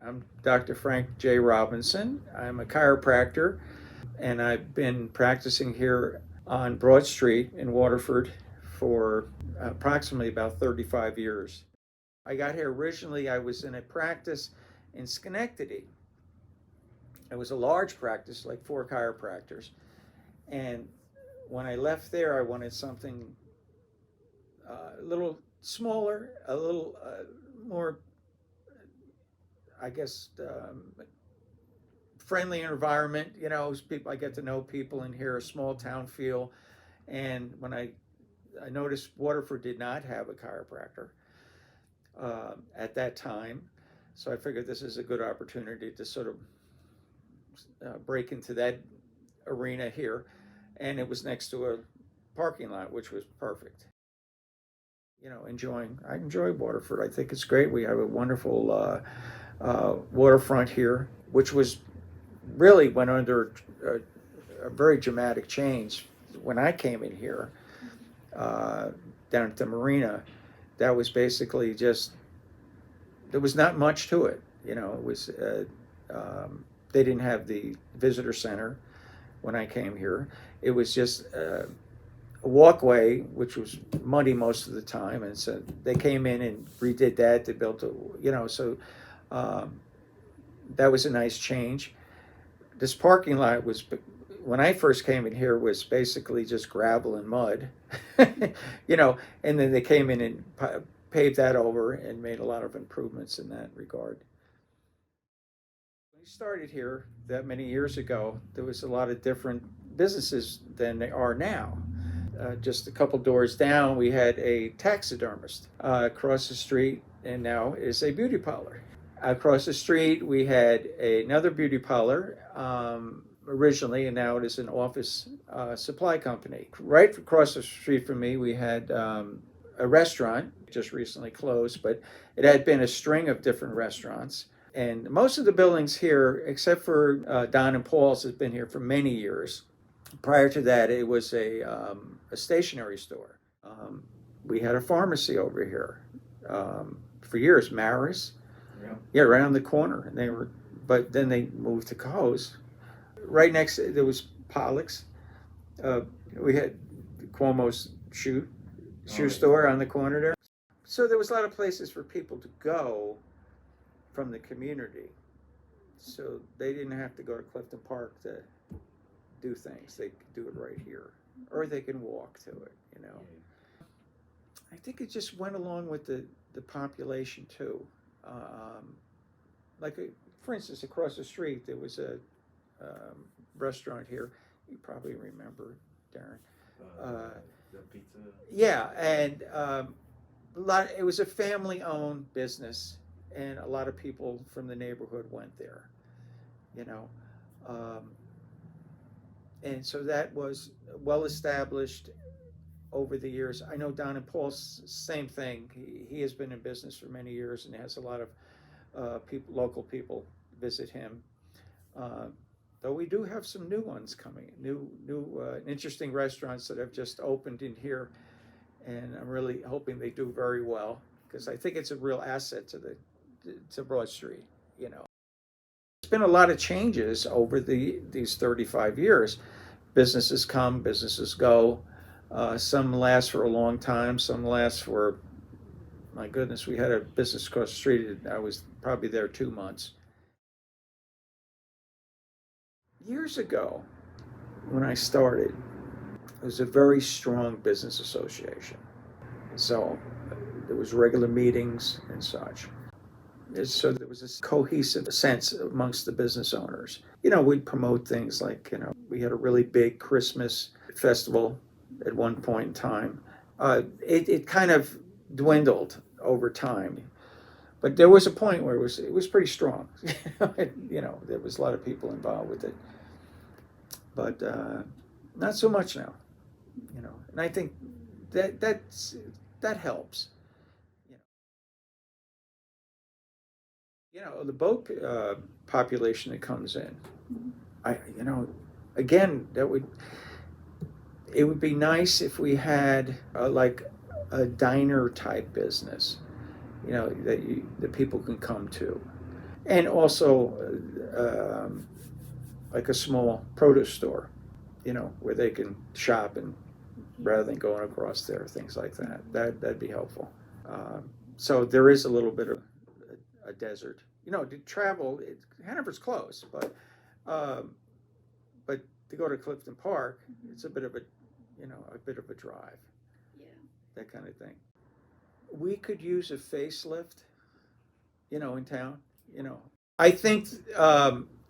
I'm Dr. Frank J. Robinson. I'm a chiropractor, and I've been practicing here on Broad Street in Waterford for approximately about 35 years. I got here originally, I was in a practice in Schenectady. It was a large practice, like 4 chiropractors. And when I left there, I wanted something a little smaller, a little more, I guess, friendly environment. People, I get to know people in here, a small town feel. And when I noticed Waterford did not have a chiropractor at that time, so I figured this is a good opportunity to sort of break into that arena here. And it was next to a parking lot, which was perfect. I enjoy Waterford. I think it's great. We have a wonderful waterfront here, which was really went under a very dramatic change when I came in here down at the marina. That was basically just, there was not much to it. It was they didn't have the visitor center when I came here. It was just a walkway, which was muddy most of the time, and so they came in and redid that. They built so that was a nice change. This parking lot was, when I first came in here, was basically just gravel and mud, and then they came in and paved that over and made a lot of improvements in that regard. When we started here that many years ago, there was a lot of different businesses than there are now. Just a couple doors down, we had a taxidermist. Across the street, and now is a beauty parlor. Across the street, we had another beauty parlor originally, and now it is an office supply company. Right across the street from me, we had a restaurant, just recently closed, but it had been a string of different restaurants. And most of the buildings here, except for Don and Paul's, has been here for many years. Prior to that, it was a stationery store. We had a pharmacy over here for years, Maris. Yeah, right on the corner. And but then they moved to Co's. Right next, there was Pollock's. We had Cuomo's shoe store on the corner there. So there was a lot of places for people to go from the community. So they didn't have to go to Clifton Park to do things. They could do it right here, or they can walk to it. I think it just went along with the population too. Like, for instance, across the street, there was a restaurant here. You probably remember, Darren. The pizza. Yeah, and it was a family-owned business, and a lot of people from the neighborhood went there. You know, and so that was well established over the years. I know Don and Paul's same thing. He has been in business for many years and has a lot of local people visit him. Though we do have some new ones coming, new interesting restaurants that have just opened in here, and I'm really hoping they do very well, because I think it's a real asset to Broad Street. There's been a lot of changes over these 35 years. Businesses come, businesses go. Some last for a long time. Some last for, my goodness, we had a business across the street. I was probably there 2 months. Years ago, when I started, it was a very strong business association. So there was regular meetings and such. So there was this cohesive sense amongst the business owners. We'd promote things like, we had a really big Christmas festival at one point in time. It kind of dwindled over time, but there was a point where it was pretty strong. There was a lot of people involved with it, but not so much now. And I think that helps. The boat population that comes in, again, it would be nice if we had like a diner type business, that people can come to. And also like a small produce store, where they can shop and rather than going across there, things like that. That'd be helpful. So there is a little bit of a desert. To travel, Hanover's close, but to go to Clifton Park, it's a bit of a drive. Yeah. That kind of thing. We could use a facelift, in town. I think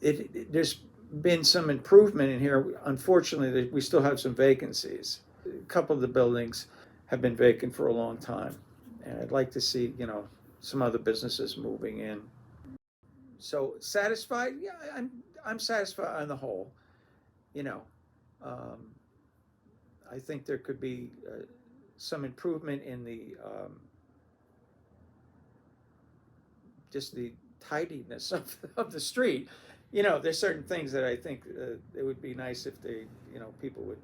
there's been some improvement in here. Unfortunately, we still have some vacancies. A couple of the buildings have been vacant for a long time, and I'd like to see, some other businesses moving in. So satisfied? Yeah, I'm satisfied on the whole. You know, um, I think there could be some improvement in the just the tidiness of the street. There's certain things that I think it would be nice if people would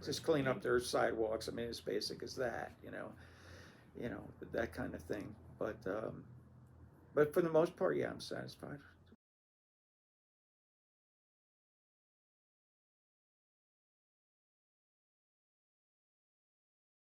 just clean up their sidewalks. I mean, as basic as that, that kind of thing. But for the most part, yeah, I'm satisfied.